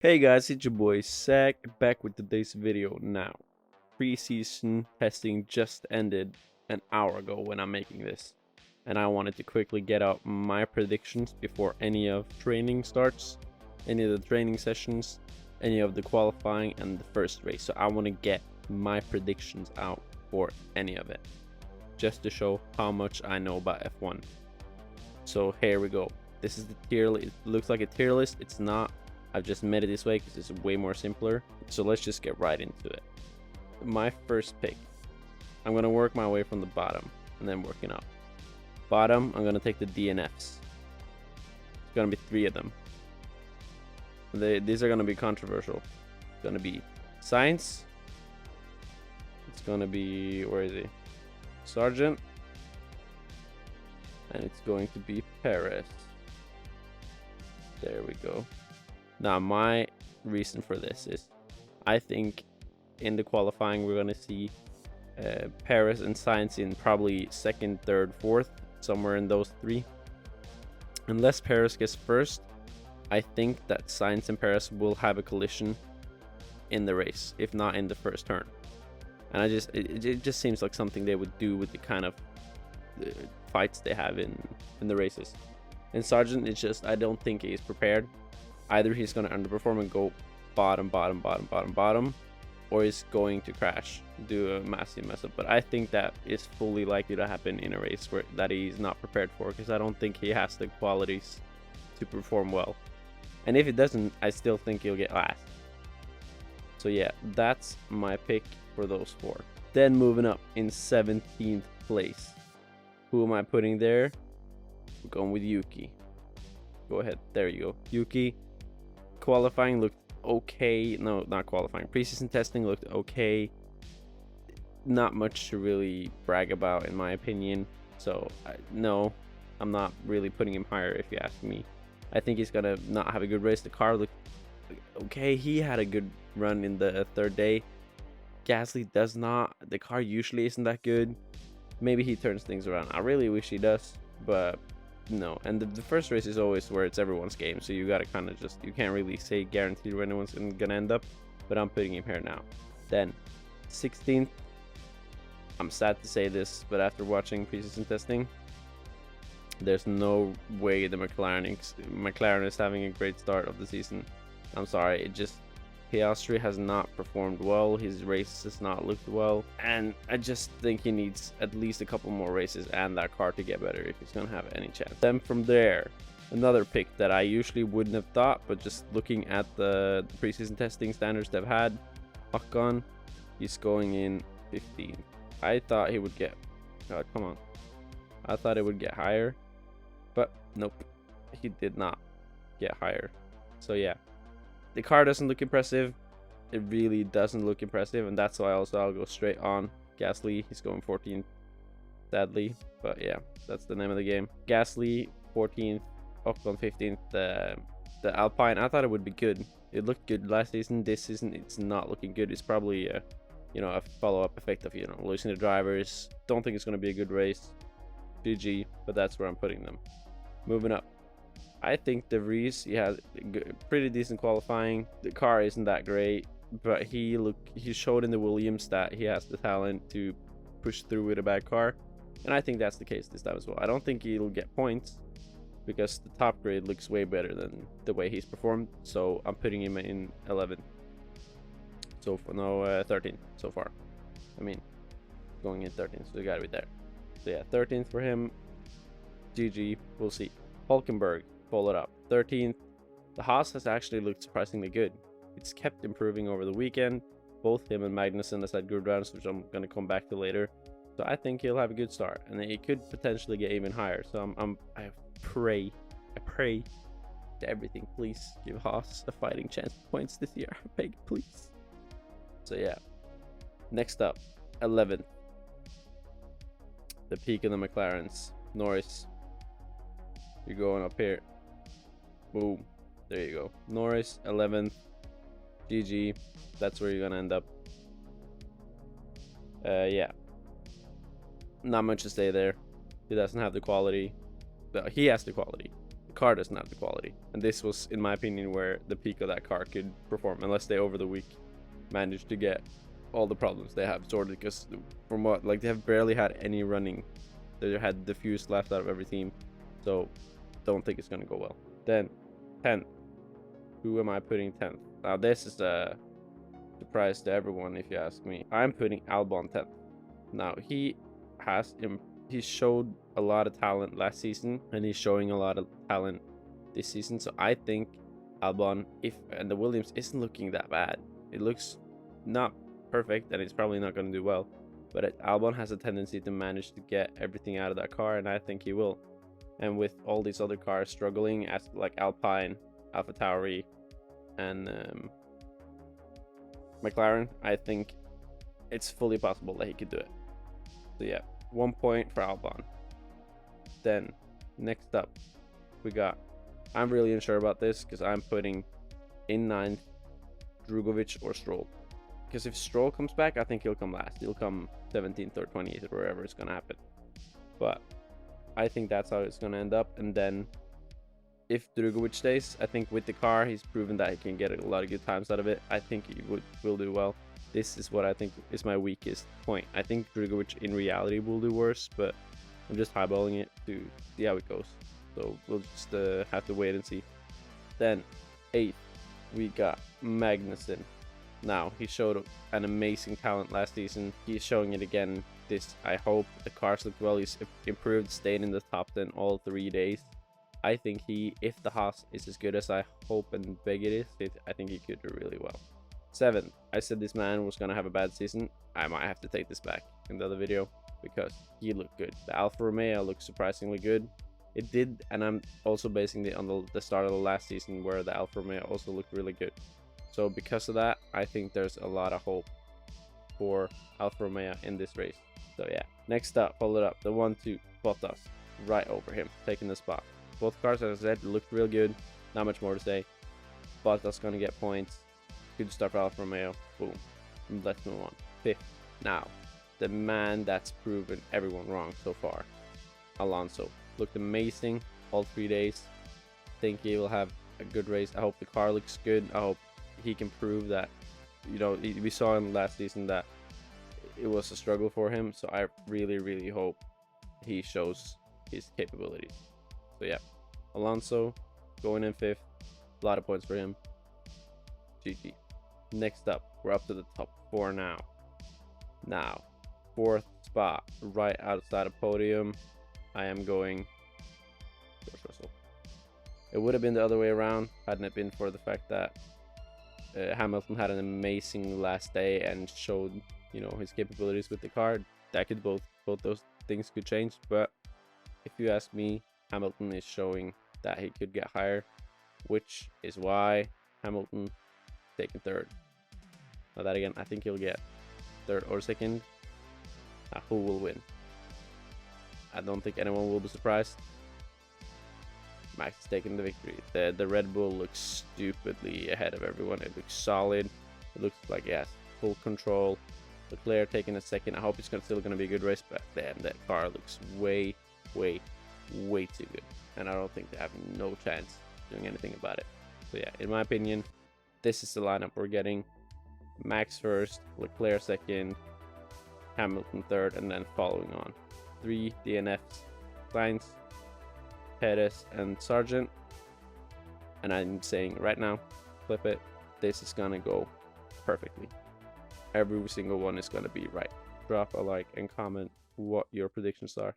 Hey guys, it's your boy Zach back with today's video now. Preseason testing just ended an hour ago when I'm making this, and I wanted to quickly get out my predictions before any of training starts, any of the training sessions, any of the qualifying and the first race. So I want to get my predictions out for any of it, just to show how much I know about F1. So here we go. This is the tier list. It looks like a tier list. It's not. I've just made it this way because it's way more simpler. So let's just get right into it. My first pick, I'm going to work my way from the bottom and then working up. Bottom, I'm going to take the DNFs. It's going to be 3 of them. These are going to be controversial. It's going to be Sainz. It's going to be, where is he? Sargent. And it's going to be Perez. There we go. Now, my reason for this is I think in the qualifying we're going to see Perez and Sainz in probably second, third, fourth, somewhere in those 3. Unless Perez gets first, I think that Sainz and Perez will have a collision in the race, if not in the first turn. And it just seems like something they would do with the kind of fights they have in the races. And Sargent, it's just, I don't think he's prepared. Either he's going to underperform and go bottom, or he's going to crash, do a massive mess up. But I think that is fully likely to happen in a race that he's not prepared for, because I don't think he has the qualities to perform well. And if he doesn't, I still think he'll get last. So yeah, that's my pick for those 4. Then moving up in 17th place. Who am I putting there? We're going with Yuki. Go ahead. There you go. Yuki. Qualifying looked okay. No, not qualifying. Preseason testing looked okay. Not much to really brag about, in my opinion. So, no, I'm not really putting him higher, if you ask me. I think he's going to not have a good race. The car looked okay. He had a good run in the 3rd day. Gasly does not. The car usually isn't that good. Maybe he turns things around. I really wish he does, but no. And the first race is always where it's everyone's game, so you gotta kind of just, you can't really say guaranteed where anyone's gonna end up, but I'm putting him here now. Then 16th, I'm sad to say this, but after watching preseason testing, there's no way the McLaren is having a great start of the season. I'm sorry, it just, Piastri has not performed well. His race has not looked well, and I just think he needs at least a couple more races and that car to get better if he's gonna have any chance. Then from there, another pick that I usually wouldn't have thought, but just looking at the preseason testing standards they've had, Ocon, he's going in 15. I thought he would get, God, come on, I thought it would get higher, but nope, he did not get higher. So yeah, the car doesn't look impressive. It really doesn't look impressive, and that's why also I'll go straight on Gasly. He's going 14th, sadly, but yeah, that's the name of the game. Gasly 14th, Ocon 15th. The Alpine, I thought it would be good. It looked good last season. This season, it's not looking good. It's probably a follow-up effect of losing the drivers. Don't think it's going to be a good race. GG, but that's where I'm putting them. Moving up, I think De Vries, he has pretty decent qualifying. The car isn't that great, but he showed in the Williams that he has the talent to push through with a bad car, and I think that's the case this time as well. I don't think he'll get points because the top grade looks way better than the way he's performed, so I'm putting him in 11th. So for no 13th so far. I mean, going in 13th, so you gotta be there. So yeah, 13th for him. GG, we'll see. Hulkenberg, followed up 13th. The Haas has actually looked surprisingly good. It's kept improving over the weekend. Both him and Magnussen has had good rounds, which I'm going to come back to later. So I think he'll have a good start, and he could potentially get even higher. So I pray to everything, please give Haas a fighting chance of points this year. I beg, please. So yeah, next up, 11th, the peak of the McLarens. Norris, you're going up here. Boom, there you go. Norris 11th. GG, that's where you're gonna end up. Yeah, not much to say there. He doesn't have the quality, but he has the quality. The car doesn't have the quality. And this was, in my opinion, where the peak of that car could perform, unless they over the week managed to get all the problems they have sorted. Because from what, like, they have barely had any running. They had the fuse left out of every team, so don't think it's gonna go well. Then 10th, who am I putting 10th? Now this is a surprise to everyone if you ask me. I'm putting Albon 10th. Now he showed a lot of talent last season, and he's showing a lot of talent this season. So I think Albon, and the Williams isn't looking that bad. It looks not perfect, and it's probably not going to do well. But Albon has a tendency to manage to get everything out of that car, and I think he will. And with all these other cars struggling, as like Alpine, AlphaTauri, and McLaren, I think it's fully possible that he could do it. So yeah, 1 point for Albon. Then next up, we got, I'm really unsure about this because I'm putting in 9th Drugovich or Stroll. Because if Stroll comes back, I think he'll come last. He'll come 17th or 20th or wherever it's going to happen. But I think that's how it's going to end up. And then if Drugovich stays, I think with the car, he's proven that he can get a lot of good times out of it. I think he will do well. This is what I think is my weakest point. I think Drugovich in reality will do worse, but I'm just highballing it to see how it goes. So we'll just have to wait and see. Then 8th, we got Magnussen. Now, he showed an amazing talent last season. He's showing it again this. I hope the cars look well. He's improved, stayed in the top 10 all 3 days. I think if the Haas is as good as I hope and beg it is, I think he could do really well. 7th, I said this man was going to have a bad season. I might have to take this back in the other video because he looked good. The Alfa Romeo looked surprisingly good. It did, and I'm also basing it on the start of the last season where the Alfa Romeo also looked really good. So because of that, I think there's a lot of hope for Alfa Romeo in this race. So yeah, next up, follow it up, the 1-2, Bottas, right over him, taking the spot. Both cars, as I said, looked real good. Not much more to say. Bottas gonna get points. Good start for Alfa Romeo. Boom. Let's move on. 5th. Now, the man that's proven everyone wrong so far, Alonso. Looked amazing all 3 days. Think he will have a good race. I hope the car looks good. I hope he can prove that, you know, we saw in last season that it was a struggle for him. So I really, really hope he shows his capabilities. So yeah, Alonso going in 5th. A lot of points for him. GG. Next up, we're up to the top 4 now. Now, 4th spot, right outside of podium. I am going George Russell. It would have been the other way around hadn't it been for the fact that Hamilton had an amazing last day and showed, you know, his capabilities with the car. That could both those things could change. But if you ask me, Hamilton is showing that he could get higher, which is why Hamilton taking 3rd. Now that again, I think he'll get 3rd or 2nd. Who will win? I don't think anyone will be surprised. Max is taking the victory. The Red Bull looks stupidly ahead of everyone. It looks solid. It looks like he has full control. Leclerc taking a 2nd. I hope it's still going to be a good race, but then that car looks way too good. And I don't think they have no chance doing anything about it. So yeah, in my opinion, this is the lineup we're getting. Max 1st, Leclerc 2nd, Hamilton 3rd, and then following on 3 DNFs, Sainz, Perez, and Sargent. And I'm saying right now, flip it, this is gonna go perfectly. Every single one is gonna be right. Drop a like and comment what your predictions are.